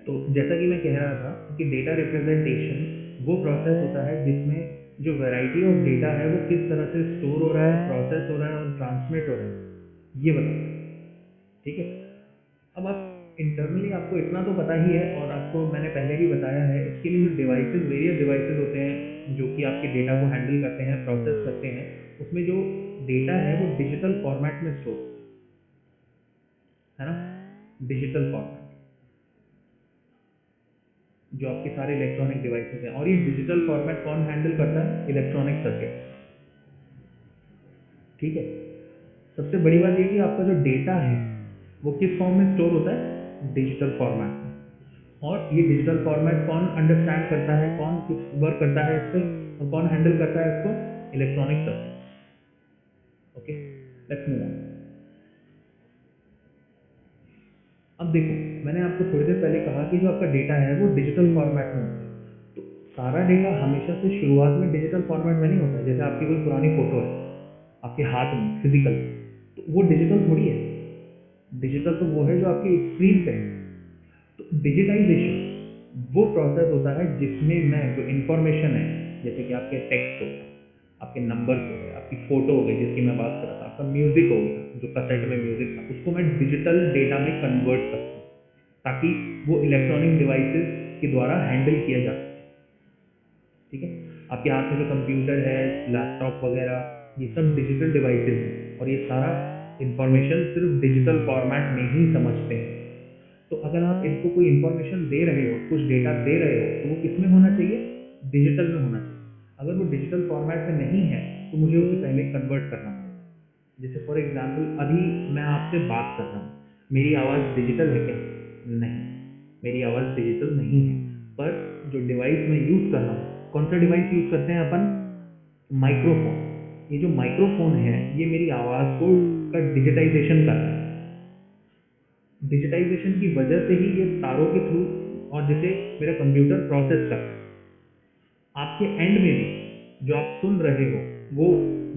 तो जैसा कि मैं कह रहा था कि डेटा रिप्रेजेंटेशन वो प्रोसेस होता है जिसमें जो वैरायटी ऑफ डेटा है वो किस तरह से स्टोर हो रहा है, प्रोसेस हो रहा है और ट्रांसमिट हो रहा है, ये बताता है। ठीक है। अब आप इंटरनली आपको इतना तो पता ही है, और आपको मैंने पहले भी बताया है, इसके लिए जो डिवाइसेस, वेरियस डिवाइसेस होते हैं जो कि आपके डेटा को हैंडल करते हैं, प्रोसेस करते हैं, उसमें जो डेटा है वो डिजिटल फॉर्मेट में स्टोर है ना, डिजिटल फॉर्मेट, जो आपके सारे इलेक्ट्रॉनिक डिवाइसेस हैं। और ये डिजिटल फॉर्मेट कौन हैंडल करता है? Electronic circuit. ठीक है। सबसे बड़ी बात ये कि आपका जो डेटा है वो किस फॉर्म में स्टोर होता है? डिजिटल फॉर्मेट में। और ये डिजिटल फॉर्मेट कौन अंडरस्टैंड करता है, कौन वर्क करता है इस पे, और कौन हैंडल करता है इसको? Electronic circuit. Okay, let's move on. अब देखो, मैंने आपको थोड़ी देर पहले कहा कि जो आपका डेटा है वो डिजिटल फॉर्मेट में होता है। तो सारा डेटा हमेशा से शुरुआत में डिजिटल फॉर्मेट में नहीं होता है। जैसे आपकी कोई पुरानी फोटो है आपके हाथ में फिजिकल, तो वो डिजिटल थोड़ी है। डिजिटल तो वो है जो आपकी स्क्रीन पे है। तो डिजिटाइजेशन वो प्रोसेस होता है जिसमें मैं जो इंफॉर्मेशन है, जैसे कि आपके टेक्स्ट हो गया, आपके नंबर्स हो गए, आपकी फोटो हो गई जिसकी मैं बात कर रहा था, आपका म्यूजिक हो गया, जो कैसेट में म्यूजिक था, उसको मैं डिजिटल डेटा में कन्वर्ट करता हूँ ताकि वो इलेक्ट्रॉनिक डिवाइसेस के द्वारा हैंडल किया जा सके। ठीक है। आपके हाथ में जो कंप्यूटर है, लैपटॉप वगैरह, ये सब डिजिटल डिवाइसेस हैं और ये सारा इंफॉर्मेशन सिर्फ डिजिटल फॉर्मेट में ही समझते हैं। तो अगर आप इनको कोई इंफॉर्मेशन दे रहे हो, कुछ डेटा दे रहे हो, तो वो किस में होना चाहिए? डिजिटल में होना चाहिए। अगर वो डिजिटल फॉर्मेट में नहीं है तो मुझे उसे पहले कन्वर्ट करना पड़ेगा। जैसे फॉर एग्जांपल, अभी मैं आपसे बात कर रहा हूँ, मेरी आवाज़ डिजिटल है क्या? नहीं, मेरी आवाज़ डिजिटल नहीं है। पर जो डिवाइस मैं यूज़ कर रहा हूँ, कौन सा डिवाइस यूज़ करते हैं अपन? माइक्रोफोन। ये जो माइक्रोफोन है ये मेरी आवाज़ को का डिजिटाइजेशन कर रहा है। डिजिटाइजेशन की वजह से ही ये तारों के थ्रू, और जैसे मेरा कंप्यूटर प्रोसेस करता है, आपके एंड में भी जो आप सुन रहे हो वो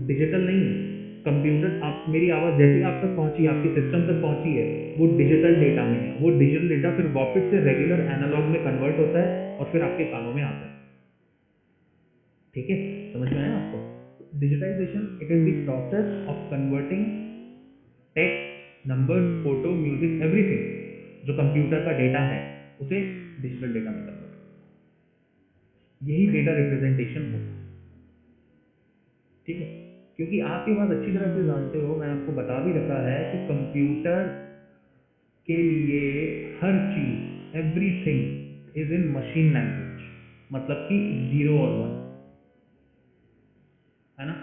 डिजिटल नहीं है। कंप्यूटर, आप मेरी आवाज़ जैसे आप तक पहुंची, आपके सिस्टम तक पहुंची है, वो डिजिटल डेटा में है। वो डिजिटल डेटा फिर वापस से रेगुलर एनालॉग में कन्वर्ट होता है और फिर आपके कानों में आता है। ठीक है, समझ में आया आपको? Digitization it is the process of converting text, number, photo, music, everything जो कंप्यूटर का डेटा है उसे डिजिटल डेटा में कन्वर्ट करना। यही डेटा रिप्रेजेंटेशन होता है। ठीक है। क्योंकि आप ये बात अच्छी तरह से जानते हो, मैं आपको बता भी रखा है कि कंप्यूटर के लिए हर चीज, everything is in machine language, मतलब कि जीरो और वन, है ना।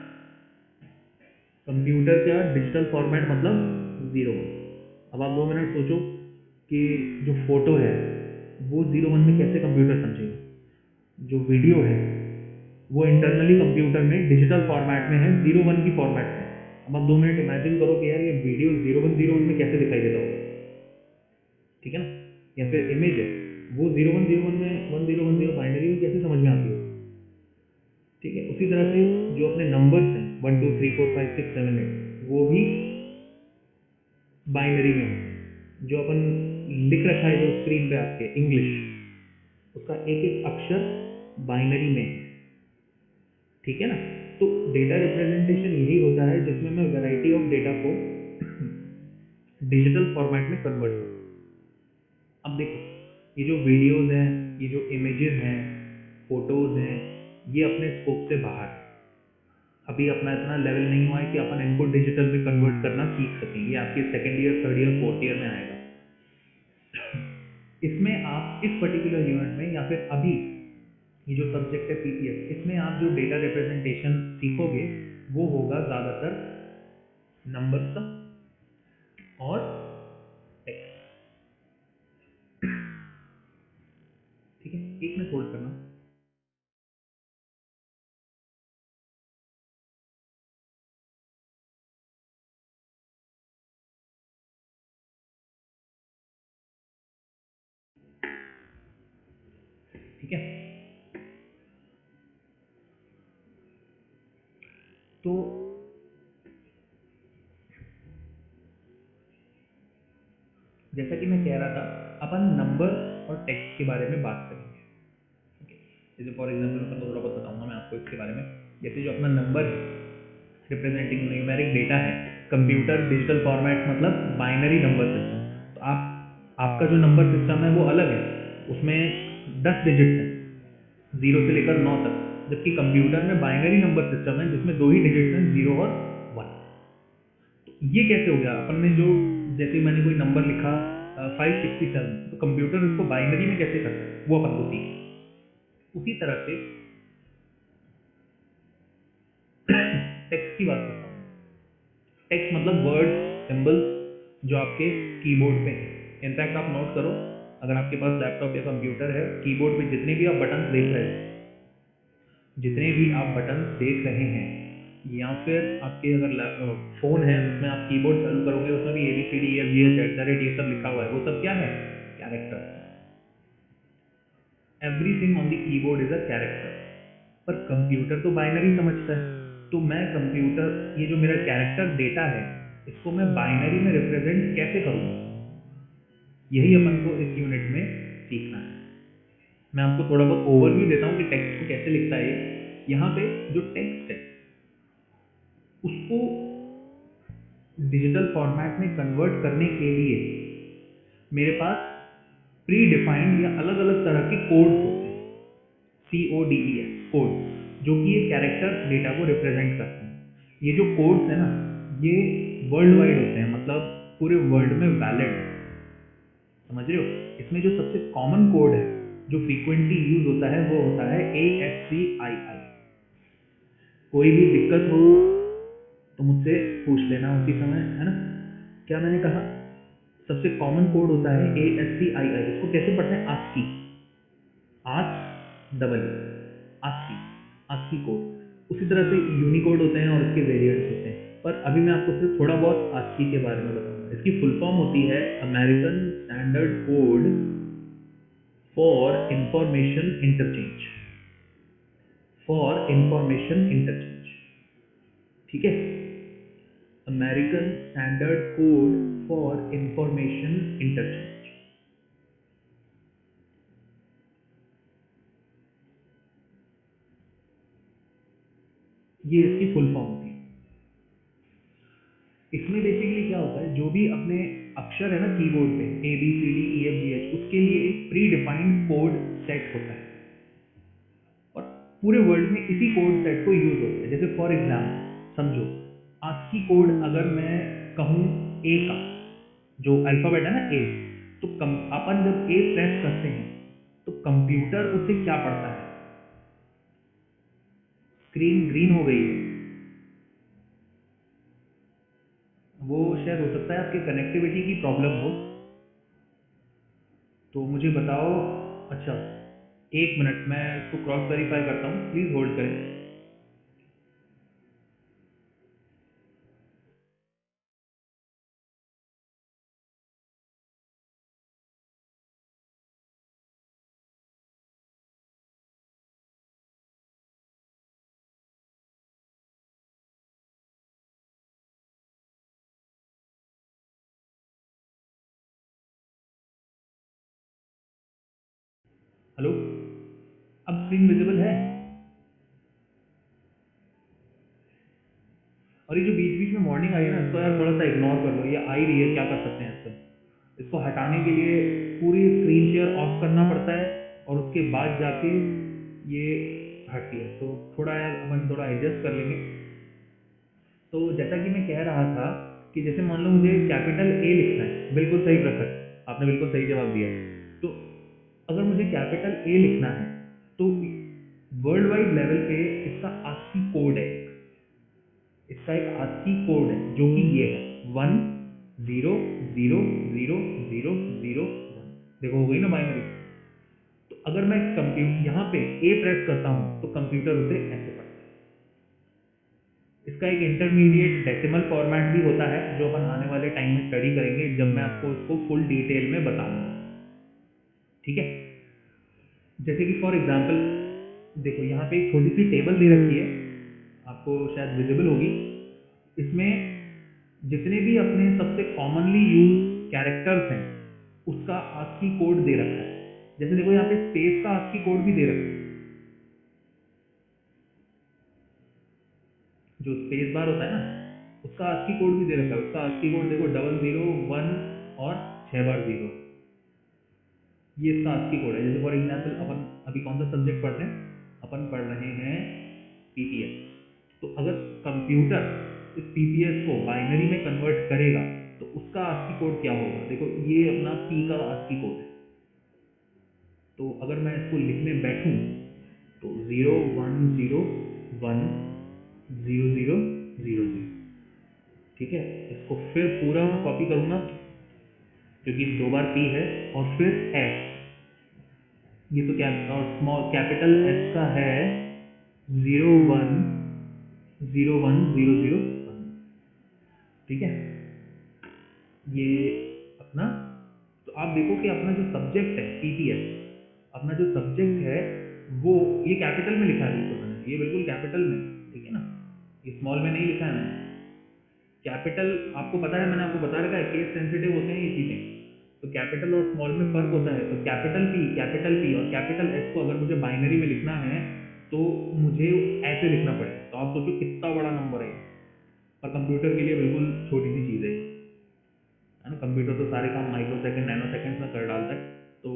कंप्यूटर का डिजिटल फॉर्मेट मतलब जीरो वन। अब आप 2 मिनट सोचो कि जो फोटो है वो जीरो वन में कैसे कंप्यूटर समझेगा। जो वीडियो है वो इंटरनली कंप्यूटर में डिजिटल फॉर्मेट में है, जीरो वन की फॉर्मेट में। अब आप 2 मिनट इमेजिन करो कि यार ये वीडियो जीरो वन में कैसे दिखाई देता होगा। ठीक है ना। या फिर इमेज है, वो जीरो वन में, 1010 बाइनरी में कैसे समझ में आती होगी। ठीक है। उसी तरह से जो अपने नंबर्स हैं 1 2 3 4 5 6 7 8, वो भी बाइनरी में होते हैं। जो अपन लिख रखा है जो स्क्रीन पे आपके इंग्लिश, उसका एक एक अक्षर बाइनरी में है। ठीक है ना। तो डेटा रिप्रेजेंटेशन यही होता है जिसमें मैं वैरायटी ऑफ डेटा को डिजिटल फॉर्मेट में कन्वर्ट करता हूँ। अब देखो, ये जो वीडियोस हैं, ये जो इमेजेस हैं, फोटोज हैं, ये अपने स्कोप से बाहर है। अभी अपना इतना लेवल नहीं हुआ है कि अपन इनको डिजिटल में कन्वर्ट करना सीख सकें। ये आपके second year, third year, fourth year में आएगा। इसमें आप इस पर्टिकुलर यूनिट में या फिर अभी ये जो सब्जेक्ट है पीपीएस, इसमें आप जो डेटा रिप्रेजेंटेशन सीखोगे वो होगा ज़्यादातर नंबर्स का और टेक्स्ट। ठीक है, एक मिनट होल्ड करना। ठीक है। तो जैसा कि मैं कह रहा था, अपन नंबर और टेक्स्ट के बारे में बात करेंगे। ओके, जैसे फॉर एग्जांपल मैं थोड़ा बहुत बताऊंगा मैं आपको इसके बारे में। जैसे जो अपना नंबर है, रिप्रेजेंटिंग न्यूमेरिक डेटा है, कंप्यूटर डिजिटल फॉर्मेट मतलब बाइनरी नंबर सिस्टम। तो आपका जो नंबर सिस्टम है वो अलग है, उसमें 10 डिजिट है, 0 से लेकर 9 तक, जबकि कंप्यूटर में बाइनरी नंबर सिस्टम है जिसमें 2 ही डिजिट हैं, 0 और 1। तो ये कैसे हो गया? अपन ने जो, जैसे मैंने कोई नंबर लिखा 567, तो कंप्यूटर इसको बाइनरी में कैसे करता है वो अपन को सीख। उसी तरह से टेक्स्ट की बात करता हूँ। टेक्स्ट मतलब वर्ड, सिंबल्स जो आपके कीबोर्ड पे हैं। इनफैक्ट आप नोट करो, अगर आपके पास लैपटॉप या कंप्यूटर है, कीबोर्ड पे जितने भी आप बटन देख रहे हो, जितने भी आप बटन देख रहे हैं, या फिर आपके अगर फोन है उसमें आप कीबोर्ड चालू करोगे, उसमें भी ABCDEFGH ये सब लिखा हुआ है, वो सब क्या है? Character. Everything on the keyboard is a character. पर कंप्यूटर तो बाइनरी समझता है, तो मैं कंप्यूटर, ये जो मेरा कैरेक्टर डेटा है, इसको मैं बाइनरी में रिप्रेजेंट कैसे करूँ, यही अपन को इस यूनिट में सीखना है। मैं आपको थोड़ा बहुत ओवरव्यू देता हूँ कि टेक्स्ट को कैसे लिखता है। यहाँ पे जो टेक्स्ट है उसको डिजिटल फॉर्मेट में कन्वर्ट करने के लिए मेरे पास प्री डिफाइंड या अलग अलग तरह के कोड्स होते हैं, CODES कोड, जो कि ये कैरेक्टर डेटा को रिप्रेजेंट करते हैं। ये जो कोड्स है ना, ये वर्ल्ड वाइड होते हैं, मतलब पूरे वर्ल्ड में वैलिड है, समझ रहे हो? इसमें जो सबसे कॉमन कोड है जो फ्रीक्वेंटली यूज होता है वो होता है ASCII। कोई भी दिक्कत हो तो मुझसे पूछ लेना उसी समय, है ना? क्या मैंने कहा? सबसे कॉमन कोड होता है ASCII। इसको कैसे पढ़ते हैं? ASCII, ask double ASCII, ASCII code. उसी तरह से यूनिकोड होते हैं और उसके वेरिएंट्स होते हैं, पर अभी मैं आपको सिर्फ थोड़ा बहुत ASCII के बारे में बताऊंगा। इसकी फुल फॉर्म होती है American standard code for information interchange, for information interchange, ठीक है? American standard code for information interchange. ये इसकी फुल फॉर्म होती है। इसमें बेसिकली क्या होता है, जो भी अपने अक्षर है ना कीबोर्ड पे, ABCDEFGH, उसके लिए एक प्री डिफाइंड कोड सेट होता है और पूरे वर्ल्ड में इसी कोड सेट को यूज होता है। जैसे फॉर एग्जाम्पल समझो, ASCII कोड अगर मैं कहूँ ए का, जो अल्फाबेट है ना ए, तो अपन जब ए प्रेस करते हैं तो कंप्यूटर उसे क्या पढ़ता है? स्क्रीन ग्रीन हो गई है, वो शायद हो सकता है आपके कनेक्टिविटी की प्रॉब्लम हो, तो मुझे बताओ। अच्छा, एक मिनट, मैं इसको क्रॉस वेरीफाई करता हूँ, प्लीज होल्ड करें। हेलो, अब स्क्रीन विजिबल है? और ये जो बीच बीच में वार्निंग आई है ना, इसको यार थोड़ा सा इग्नोर कर लो, ये आ ही रही है, क्या कर सकते हैं इसको हटाने के लिए पूरी स्क्रीन शेयर ऑफ करना पड़ता है और उसके बाद जाके ये हटती है, तो थोड़ा यार अपन थोड़ा एडजस्ट कर लेंगे। तो जैसा कि मैं कह रहा था कि जैसे मान लो मुझे कैपिटल ए लिखना है, बिल्कुल सही प्रखर, आपने बिल्कुल सही जवाब दिया है। तो अगर मुझे कैपिटल ए लिखना है तो वर्ल्ड वाइड लेवल पे इसका ASCII कोड है, इसका एक ASCII कोड है जो कि ये है 1000000 1। देखो हो गई ना बाइनरी। तो अगर मैं कंप्यूटर यहाँ पे ए प्रेस करता हूँ तो कंप्यूटर उसे ऐसे पढ़ता है। इसका एक इंटरमीडिएट डेसिमल फॉर्मेट भी होता है जो अपन आने वाले टाइम में स्टडी करेंगे, जब मैं आपको उसको फुल डिटेल में बताऊंगा, ठीक है? जैसे कि फॉर एग्जांपल देखो, यहाँ पे एक छोटी सी टेबल दे रखी है, आपको शायद विजिबल होगी। इसमें जितने भी अपने सबसे कॉमनली यूज कैरेक्टर्स हैं उसका ASCII कोड दे रखा है। जैसे देखो यहाँ पे स्पेस का ASCII कोड भी दे रखा है, जो स्पेस बार होता है ना उसका ASCII कोड भी दे रखा है। उसका ASCII कोड देखो 00 1 और 6 बार 0, ये इसका ASCII कोड है। जैसे फॉर एग्जाम्पल अपन अभी कौन सा सब्जेक्ट पढ़ रहे हैं, अपन पढ़ रहे हैं PPS। तो अगर कंप्यूटर इस PPS को बाइनरी में कन्वर्ट करेगा तो उसका ASCII कोड क्या होगा, देखो ये अपना P का ASCII कोड है। तो अगर मैं इसको लिखने बैठूं तो 0 1 0 1 0 0 0 0, ठीक है। इसको फिर पूरा मैं कॉपी करूंगा क्योंकि 2 बार P है, और फिर S, ये तो क्या और स्मॉल कैपिटल S का है 0 1 0 1 0 0 1, ठीक है। ये अपना, तो आप देखो कि अपना जो सब्जेक्ट है PPS, अपना जो सब्जेक्ट है वो ये कैपिटल में लिखा है, बिल्कुल मैंने ये बिल्कुल कैपिटल में, ठीक है ना, ये स्मॉल में नहीं लिखा है मैंने। कैपिटल आपको पता है, मैंने आपको बता रखा है केस सेंसिटिव होते हैं ये चीजें, तो कैपिटल और स्मॉल में फर्क होता है। तो कैपिटल P और कैपिटल S को अगर मुझे बाइनरी में लिखना है तो मुझे ऐसे लिखना पड़ेगा। तो आप सोचो कितना बड़ा नंबर है, और कंप्यूटर के लिए बिल्कुल छोटी सी चीज़ है ना। कंप्यूटर तो सारे काम माइक्रो सेकंड नैनो सेकंड में कर डालता है। तो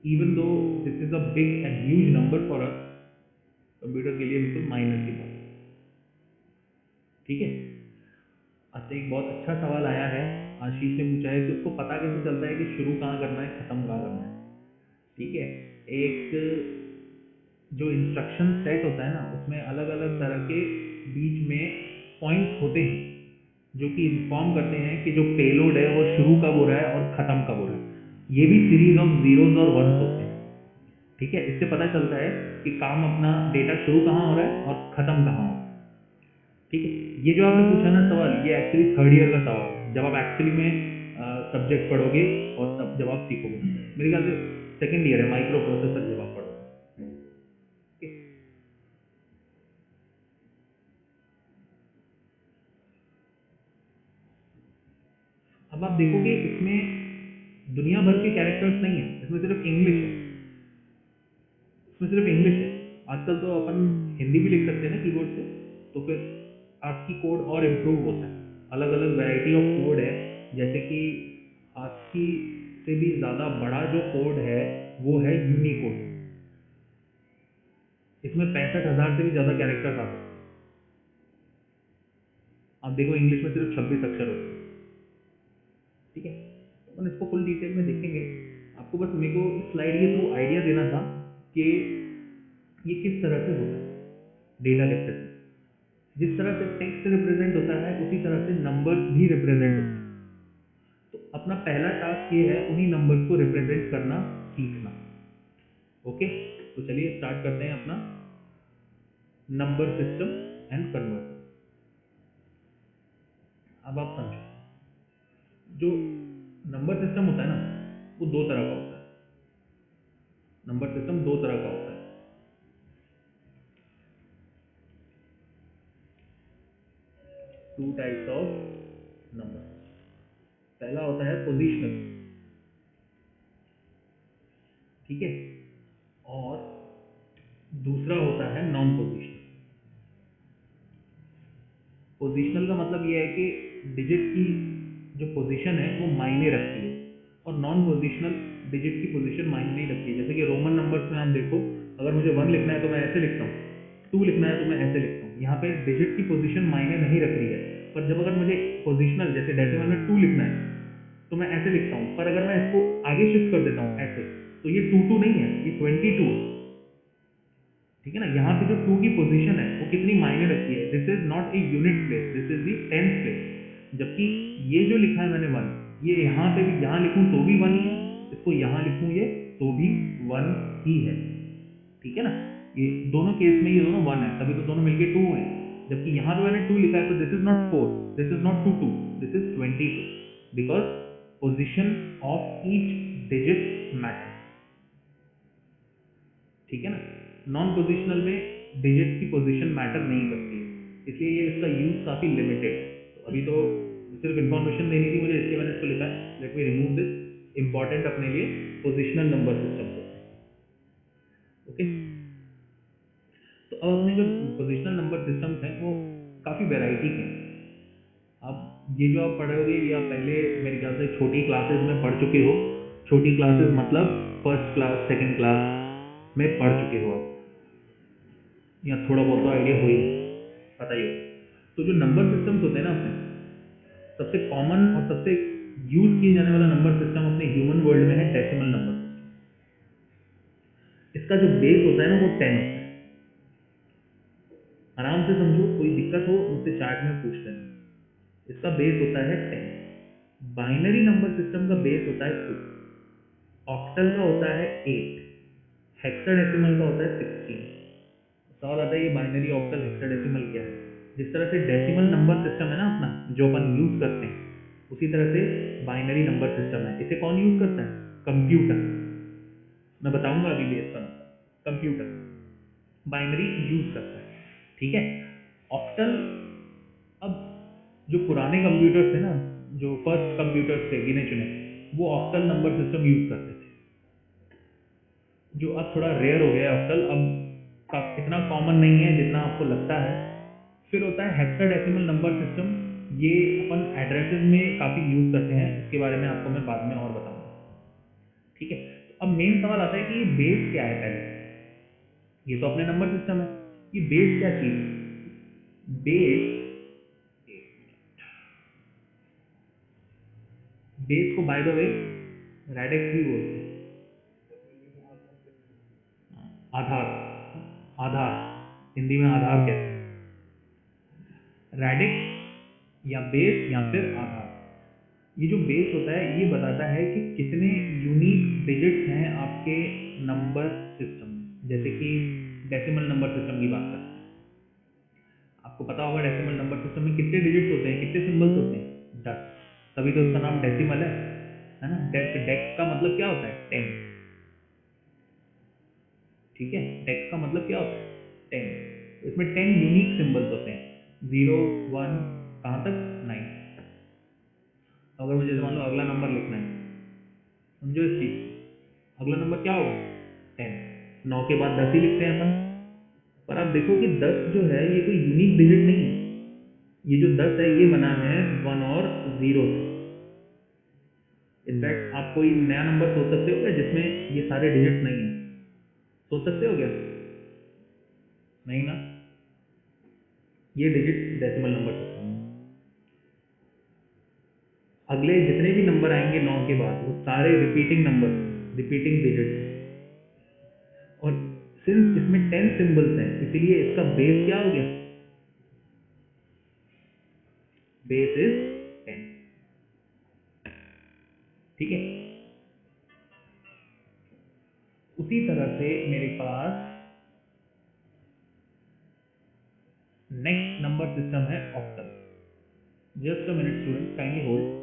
even though this is a big and huge number for us, computer के लिए बिल्कुल माइनस की बात, ठीक है। अच्छा, एक बहुत अच्छा सवाल आया है, आशीष ने पूछा है कि उसको पता कैसे चलता है कि शुरू कहाँ करना है खत्म कहाँ करना है, ठीक है। एक जो इंस्ट्रक्शन सेट होता है ना उसमें अलग अलग तरह के बीच में पॉइंट्स होते हैं जो कि इन्फॉर्म करते हैं कि जो पेलोड है वो शुरू कब हो रहा है और खत्म कब हो रहा है। ये भी सीरीज ऑफ जीरोस और वंस होते हैं, ठीक है। इससे पता चलता है कि काम अपना डेटा शुरू कहाँ हो रहा है और खत्म कहाँ हो रहा है, ठीक है। ये जो आपने पूछा ना सवाल, ये एक्चुअली थर्ड ईयर का सवाल है, जब आप एक्चुअली में सब्जेक्ट पढ़ोगे और तब जब आप सीखोगे। मेरे ख्याल से सेकेंड ईयर है माइक्रो प्रोसेसर जब आप पढ़ोगे, ठीक है? अब आप देखोगे इसमें दुनिया भर के कैरेक्टर्स नहीं है, इसमें सिर्फ इंग्लिश है, इसमें सिर्फ इंग्लिश है। आजकल तो अपन हिंदी भी लिख सकते हैं ना कीबोर्ड से, तो फिर ASCII कोड और इम्प्रूव होता है। अलग अलग वैरायटी ऑफ कोड है, जैसे कि ASCII से भी ज़्यादा बड़ा जो कोड है वो है यूनिकोड। इसमें 65,000 से भी ज़्यादा कैरेक्टर्स आ सकते हैं। आप देखो इंग्लिश में सिर्फ 26 अक्षर होते हैं, ठीक है। तो अपन इसको फुल डिटेल में देखेंगे। आपको बस मेरे को इस स्लाइड के थ्रू आइडिया देना था कि ये किस तरह से होता है डेटा रिप्रेजेंट। जिस तरह से टेक्स्ट रिप्रेजेंट होता है उसी तरह से नंबर्स भी रिप्रेजेंट होते हैं। तो अपना पहला टास्क ये है उन्हीं नंबर्स को रिप्रेजेंट करना सीखना। ओके, तो चलिए स्टार्ट करते हैं अपना नंबर सिस्टम एंड कन्वर्टर। अब आप समझो, जो नंबर सिस्टम होता है ना वो दो तरह का होता है। नंबर सिस्टम दो तरह का होता है। Two types of number system. पहला होता है पोजिशनल, ठीक है, और दूसरा होता है नॉन पोजिशनल। पोजिशनल का मतलब ये है कि डिजिट की जो पोजीशन है वो मायने रखती है, और नॉन पोजिशनल डिजिट की पोजीशन मायने नहीं रखती है। जैसे कि रोमन नंबर्स में आप देखो, अगर मुझे 1 लिखना है तो मैं ऐसे लिखता हूँ, 2 लिखना है तो मैं ऐसे लिखता हूँ। यहाँ पे डिजिट की पोजीशन मायने नहीं रख रही है। पर जब अगर मुझे पोजिशनल जैसे डेसिमल में 2 लिखना है तो मैं ऐसे लिखता हूँ, पर अगर मैं इसको आगे शिफ्ट कर देता हूँ ऐसे, तो ये 2 2 नहीं है, ये 22 है, ठीक है ना। यहाँ पे जो 2 की पोजीशन है वो कितनी मायने रखती है। This is not a unit place, this is the tenth place. जबकि ये जो लिखा है मैंने 1, ये यहाँ पे भी यहाँ लिखूँ तो भी 1 ही है, इसको यहाँ लिखूँ ये तो भी 1 ही है, ठीक है ना। ये दोनों केस में ये दोनों 1 है, तभी तो दोनों मिलके 2 है। जबकि यहाँ पे मैंने 2 लिखा है, तो this is not 4, this is not 2 2, this is 22, because position of each digit matter, ठीक है ना। नॉन पोजिशनल में डिजिट की पोजीशन मैटर नहीं करती है, इसलिए ये इसका यूज काफी लिमिटेड है। तो अभी तो सिर्फ इंफॉर्मेशन देनी थी मुझे, इसलिए मैंने इसको लिखा है। Let me remove this, important अपने लिए पोजिशनल नंबर सिस्टम होते हैं। ओके। तो अब अपने जो पोजिशनल नंबर सिस्टम्स हैं वो काफ़ी वैरायटी के हैं। अब ये जो आप पढ़ोगे ये आप पहले मेरे ख्याल से छोटी क्लासेस में पढ़ चुके हो। छोटी क्लासेस मतलब फर्स्ट क्लास सेकंड क्लास में पढ़ चुके हो आप, या थोड़ा बहुत तो आइडिया हो ही पता ही होगा। तो जो नंबर सिस्टम्स होते हैं ना अपने, सबसे कॉमन और सबसे यूज किए जाने वाला नंबर सिस्टम अपने ह्यूमन वर्ल्ड में है डेसिमल नंबर सिस्टम। इसका जो बेस होता है ना वो 10 होता है। आराम से समझो, कोई दिक्कत हो मुझसे चैट में पूछ लेना। इसका बेस होता है 10। बाइनरी नंबर सिस्टम का बेस होता है 2, ऑक्टल का होता है 8, हेक्साडेसिमल का होता है 16। सवाल आता है ये बाइनरी ऑक्टल हेक्साडेसिमल क्या है। जिस तरह से डेसिमल नंबर सिस्टम है ना अपना जो अपन यूज करते हैं, उसी तरह से बाइनरी नंबर सिस्टम है। इसे कौन यूज करता है? कंप्यूटर। मैं बताऊंगा अभी भी इसका मतलब। कंप्यूटर बाइनरी यूज करता है, ठीक है। ऑक्टल, अब जो पुराने कंप्यूटर थे ना, जो फर्स्ट कंप्यूटर्स थे गिने चुने, वो ऑक्टल नंबर सिस्टम यूज करते थे, जो अब थोड़ा रेयर हो गया है ऑक्टल। अब इतना कॉमन नहीं है जितना आपको लगता है। फिर होता है हेक्साडेसिमल नंबर सिस्टम। ये अपन एड्रेसेस में काफ़ी यूज़ करते हैं, इसके बारे में आपको मैं बाद में और बताऊंगा, ठीक है। तो अब मेन सवाल आता है कि ये बेस क्या है। पहले ये तो अपने नंबर सिस्टम है, ये बेस क्या चीज़ है? बेस को बाय द वे रेडिक्स भी बोलते हैं। आधार, आधार, हिंदी में आधार कहते हैं। रेडिक्स या बेस या फिर आधार। ये जो बेस होता है ये बताता है कि कितने यूनिक डिजिट्स हैं आपके नंबर सिस्टम में। जैसे कि डेसिमल नंबर सिस्टम की बात करते हैं, आपको पता होगा डेसिमल नंबर सिस्टम में कितने डिजिट्स होते हैं, कितने सिंबल्स होते हैं? 10। तभी तो उसका नाम डेसिमल है ना। डेक, डेक का मतलब क्या होता है? 10, ठीक है। डेक का मतलब क्या होता है? 10। तो इसमें 10 यूनिक सिंबल्स होते हैं, 0 1 कहाँ तक? 9। अगर मुझे मान लो अगला नंबर लिखना है, समझो इस चीज को, अगला नंबर क्या होगा? 10। 9 के बाद 10 ही लिखते हैं अपन। पर आप देखो कि 10 जो है ये कोई यूनिक डिजिट नहीं है। ये जो 10 है ये बना है 1 और 0 से। इनफैक्ट आप कोई नया नंबर सोच सकते हो क्या जिसमें ये सारे डिजिट नहीं है? सोच सकते हो क्या? नहीं ना। ये डिजिट डेसिमल नंबर सिस्टम। अगले जितने भी नंबर आएंगे 9 के बाद वो सारे रिपीटिंग नंबर, रिपीटिंग डिजिट। और सिंस इसमें 10 सिंबल्स हैं इसीलिए इसका बेस क्या हो गया? बेस इज 10, ठीक है। उसी तरह से मेरे पास नेक्स्ट नंबर सिस्टम है octal. Just a minute student, kindly hold.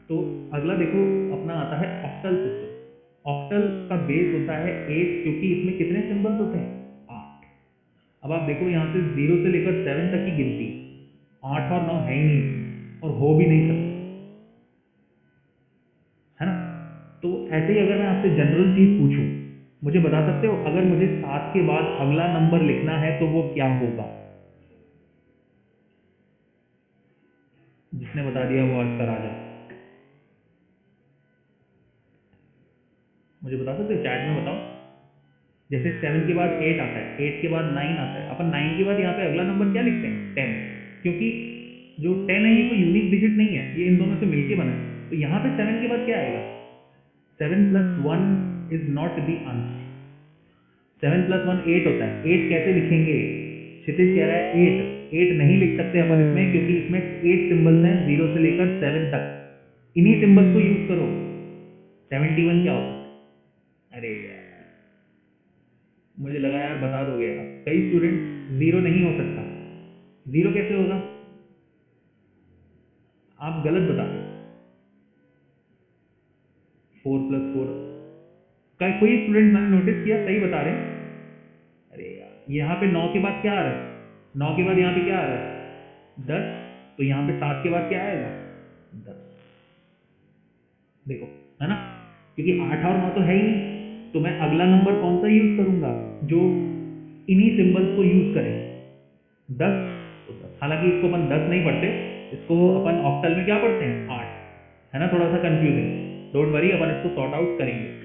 तो अगला देखो अपना आता है ऑक्टल सिस्टम। ऑक्टल का बेस होता है 8, क्योंकि इसमें कितने सिंबल्स होते हैं? 8। अब आप देखो यहाँ से 0 से लेकर 7 तक की गिनती, 8 और 9 है ही नहीं और हो भी नहीं सकते, है ना। तो ऐसे ही अगर मैं आपसे जनरल चीज पूछूं, मुझे बता सकते हो अगर मुझे 7 के बाद अगला नंबर लिखना है तो वो क्या होगा? जिसने बता दिया वो आज का राजा। मुझे बता सकते हो, चैट में बताओ। जैसे 7 के बाद 8 आता है, 8 के बाद 9 आता है, अपन 9 के बाद यहाँ पे अगला नंबर क्या लिखते हैं? 10। क्योंकि जो 10 है ये कोई यूनिक डिजिट नहीं है, ये इन दोनों से मिलके बना है। तो यहाँ पे 7 के बाद क्या आएगा? 7 plus 1 is not the answer. 7 plus 1 8 होता है। 8 कैसे लिखेंगे? क्षितिज कह रहा है 8। 8 नहीं लिख सकते अपन इसमें, क्योंकि इसमें 8 सिंबल्स हैं 0 से लेकर 7 तक। इन्हीं सिंबल्स को यूज करो। 71 क्या होता है? अरे यार, मुझे लगा यार बता दोगे आप। कई स्टूडेंट, 0 नहीं हो सकता। 0 कैसे होगा? आप गलत बता रहे हो। 4 प्लस 4 कोई स्टूडेंट मैंने नोटिस किया, सही बता रहे हैं, अरे यार यहाँ पे 9 के बाद क्या आ रहा है, 9 के बाद यहाँ पे क्या आ रहा है 10, तो यहाँ पे 7 के बाद क्या आएगा 10। देखो, है ना, क्योंकि 8 और 9 तो है ही नहीं, तो मैं अगला नंबर कौन सा यूज करूंगा, जो इन्हीं सिंबल्स को यूज करे, 10, तो 10। हालांकि इसको अपन 10 नहीं पढ़ते, इसको अपन ऑक्टल में क्या पढ़ते हैं 8, है ना, थोड़ा सा कंफ्यूजिंग, डोंट वरी, अपन इसको सॉर्ट आउट करेंगे।